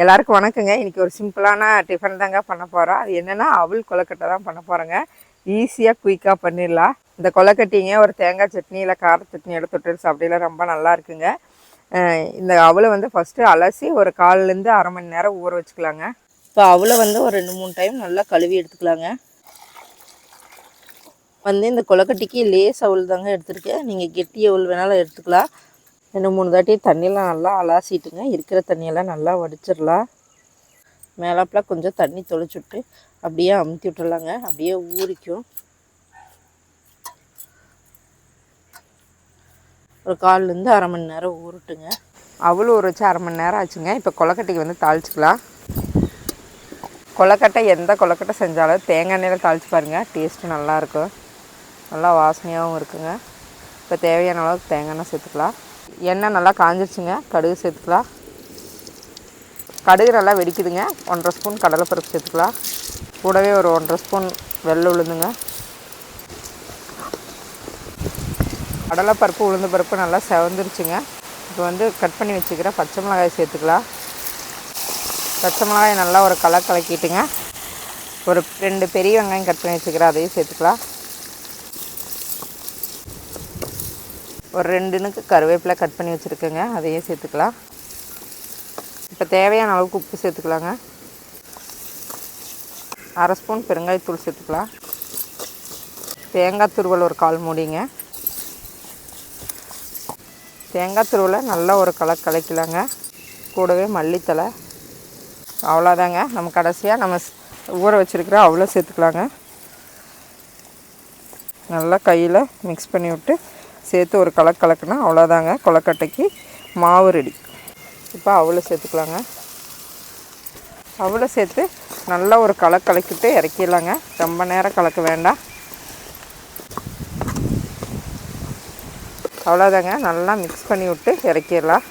எல்லாருக்கும் வணக்கங்க. இன்றைக்கி ஒரு சிம்பிளான டிஃபன் தாங்க பண்ண போகிறோம். அது என்னென்னா அவல் கொழுக்கட்டை தான் பண்ண போகிறோங்க. ஈஸியாக குயிக்காக பண்ணிடலாம். இந்த கொழுக்கட்டைங்க ஒரு தேங்காய் சட்னி இல்லை கார சட்னியோட தொட்டு சாப்பிடலாம், ரொம்ப நல்லா இருக்குங்க. இந்த அவலை வந்து ஃபஸ்ட்டு அலசி ஒரு 1/4லேருந்து அரை மணி நேரம் ஊற வச்சுக்கலாங்க. இப்போ அவலை வந்து ஒரு 2-3 டைம் நல்லா கழுவி எடுத்துக்கலாங்க. இந்த கொழுக்கட்டைக்கு லேஸ் அவல் தாங்க எடுத்துருக்கேன். நீங்கள் கெட்டி அவல் வேணாலும் எடுத்துக்கலாம். 2-3 தாட்டி தண்ணியெலாம் நல்லா அலாசிட்டுங்க. இருக்கிற தண்ணியெல்லாம் நல்லா வடிச்சிடலாம். மேலாப்பில் கொஞ்சம் தண்ணி தொளிச்சுட்டு அப்படியே அமுத்தி விட்டுறலாங்க. அப்படியே ஊறிக்கும். ஒரு 1/4லேருந்து அரை மணி நேரம் ஊறட்டுங்க. அவளும் ஊற வச்சு அரை மணி நேரம் ஆச்சுங்க. இப்போ கொழுக்கட்டைக்கு வந்து தாளிச்சிக்கலாம். கொழுக்கட்டை எந்த கொழுக்கட்டை செஞ்சாலும் தேங்காய் எண்ணெயில் தாளித்து பாருங்கள், டேஸ்ட்டு நல்லாயிருக்கும். நல்லா வாசனையாகவும் இருக்குங்க. இப்போ தேவையான அளவுக்கு தேங்காய் எண்ணெய் சேர்த்துக்கலாம். எண்ணெய் நல்லா காஞ்சிருச்சுங்க. கடுகு சேர்த்துக்கலாம். கடுகு நல்லா வெடிக்குதுங்க. 1/2 ஸ்பூன் கடலைப்பருப்பு சேர்த்துக்கலாம். கூடவே ஒரு 1/2 ஸ்பூன் வெள்ளை உளுந்துங்க. கடலைப்பருப்பு உளுந்து பருப்பு நல்லா செவந்துருச்சுங்க. இப்போ வந்து கட் பண்ணி வச்சுக்கிற பச்சை மிளகாய் சேர்த்துக்கலாம். பச்சை மிளகாய் நல்லா ஒரு கலக்கிட்டுங்க. ஒரு 2 பெரிய வெங்காயம் கட் பண்ணி வச்சுக்கிறேன், அதையும் சேர்த்துக்கலாம். ஒரு 2 இனுக்கு கருவேப்பிலை கட் பண்ணி வச்சுருக்கேங்க, அதையும் சேர்த்துக்கலாம். இப்போ தேவையான அளவுக்கு உப்பு சேர்த்துக்கலாங்க. அரை ஸ்பூன் பெருங்காயத்தூள் சேர்த்துக்கலாம். தேங்காய் துருவல் ஒரு 1/4 மூடிங்க. தேங்காய் துருவலை நல்லா ஒரு கலக்கலாங்க. கூடவே மல்லித்தலை. அவ்வளோதாங்க. நம்ம கடைசியாக நம்ம ஊற வச்சுருக்கிற அவ்வளோ சேர்த்துக்கலாங்க. நல்லா கையில் மிக்ஸ் பண்ணி விட்டு சேர்த்து ஒரு கலக்குனா அவ்வளோதாங்க, கொழுக்கட்டைக்கு மாவு ரெடி. இப்போ அவளை சேர்த்துக்கலாங்க. அவளை சேர்த்து நல்லா ஒரு கலக்கிட்டு இறக்கிடலாங்க. ரொம்ப நேரம் கலக்க வேண்டாம். அவ்வளோதாங்க. நல்லா மிக்ஸ் பண்ணி விட்டு இறக்கிடலாம்.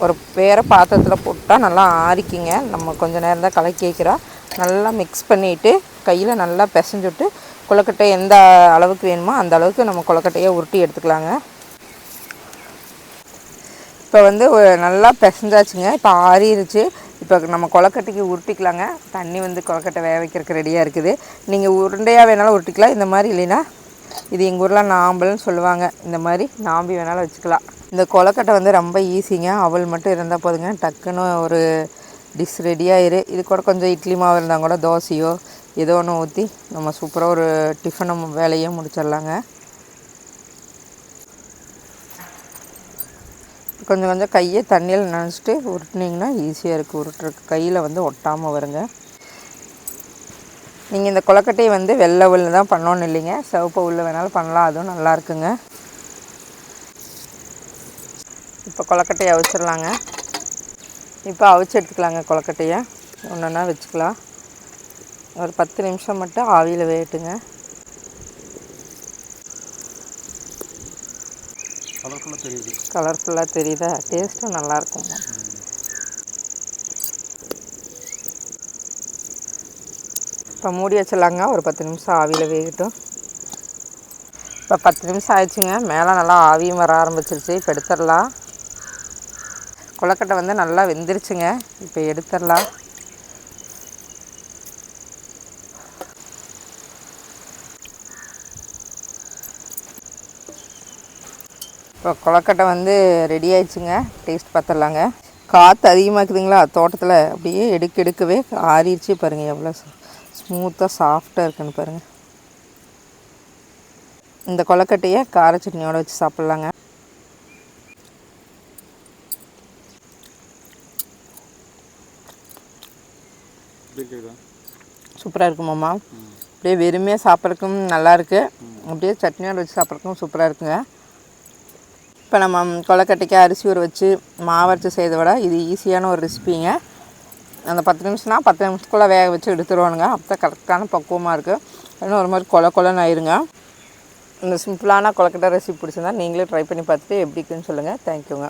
ஒரு வேறு பாத்திரத்தில் போட்டால் நல்லா ஆறிக்கிங்க. நம்ம கொஞ்சம் நேரம் தான் கலக்கி வைக்கிறோம். நல்லா மிக்ஸ் பண்ணிவிட்டு கையில் நல்லா பிசைஞ்சுட்டு கொழுக்கட்டை எந்த அளவுக்கு வேணுமோ அந்த அளவுக்கு நம்ம கொழுக்கட்டையை உருட்டி எடுத்துக்கலாங்க. இப்போ வந்து நல்லா பிசைஞ்சாச்சுங்க. இப்போ ஆறிடுச்சு. இப்போ நம்ம கொழுக்கட்டைக்கு உருட்டிக்கலாங்க. தண்ணி வந்து கொழுக்கட்டை வேக வைக்கிறதுக்கு ரெடியாக இருக்குது. நீங்கள் உருண்டையாக வேணாலும் உருட்டிக்கலாம். இந்த மாதிரி இல்லைன்னா இது எங்கள் ஊரில் நாம்பல்னு சொல்லுவாங்க. இந்த மாதிரி நாம்பி வேணாலும் வச்சுக்கலாம். இந்த கொழுக்கட்டை வந்து ரொம்ப ஈஸிங்க. அவல் மட்டும் இருந்தால் போதுங்க, டக்குன்னு ஒரு டிஷ் ரெடியாகிரு. இது கூட கொஞ்சம் இட்லி மாவு இருந்தால் கூட தோசையோ ஏதோ ஒன்று ஊற்றி நம்ம சூப்பராக ஒரு டிஃபனை வேலையே முடிச்சிடலாங்க. கொஞ்சம் கொஞ்சம் கையை தண்ணியில் நனைச்சிட்டு உருட்டினீங்கன்னா ஈஸியாக இருக்குது. உருட்டுறதுக்கு கையில் வந்து ஒட்டாமல் வருங்க. நீங்கள் இந்த கொழுக்கட்டையை வந்து வெள்ளை உள்ள தான் பண்ணோன்னு இல்லைங்க, சிவப்பு உள்ள வேணாலும் பண்ணலாம், அதுவும் நல்லா இருக்குங்க. இப்போ கொழுக்கட்டையை அவிச்சிடலாங்க. இப்போ அவிச்சு எடுத்துக்கலாங்க. கொழுக்கட்டையை ஒன்றா வச்சுக்கலாம். ஒரு 10 நிமிஷம் மட்டும் ஆவியில் வேகட்டுங்க. கலர்ஃபுல்லாக தெரியுதா? டேஸ்ட்டும் நல்லாயிருக்கும். இப்போ மூடி வச்சிடலாங்க. ஒரு 10 நிமிஷம் ஆவியில் வேகட்டும். இப்போ 10 நிமிஷம் ஆயிடுச்சுங்க. மேலே நல்லா ஆவியும் வர ஆரம்பிச்சிருச்சு. இப்போ எடுத்துடலாம். கொழுக்கட்டை வந்து நல்லா வெந்துருச்சுங்க. இப்போ எடுத்துடலாம். இப்போ கொழுக்கட்டை வந்து ரெடி ஆயிடுச்சுங்க. டேஸ்ட் பார்த்துடலாங்க. காற்று அதிகமாக இருக்குதுங்களா தோட்டத்தில், அப்படியே எடுக்கவே ஆறிடுச்சு பாருங்கள். எவ்வளோ ஸ்மூத்தாக சாஃப்டாக இருக்குன்னு பாருங்கள். இந்த கொழுக்கட்டையை கார சட்னியோடு வச்சு சாப்பிட்லாங்க. சூப்பராக இருக்குமாம்மா. அப்படியே வெறுமையாக சாப்பிட்றதுக்கும் நல்லாயிருக்கு. அப்படியே சட்னியோடு வச்சு சாப்பிட்றதுக்கும் சூப்பராக இருக்குங்க. இப்போ நம்ம கொழுக்கட்டைக்கு அரிசி ஊற வச்சு மாவரைச்சி செய்கிறத விட இது ஈஸியான ஒரு ரெசிபிங்க. அந்த 10 நிமிஷம்னா 10 நிமிஷத்துக்குள்ளே வேக வச்சு எடுத்துருவானுங்க. அப்போ தான் கரெக்டான பக்குவமாக இருக்குது. இன்னும் ஒரு மாதிரி கொலன்னு ஆயிருங்க. இந்த சிம்பிளான கொழுக்கட்டை ரெசிபி பிடிச்சிருந்தா நீங்களே ட்ரை பண்ணி பார்த்துட்டு எப்படி இருக்குன்னு சொல்லுங்கள். தேங்க்யூங்க.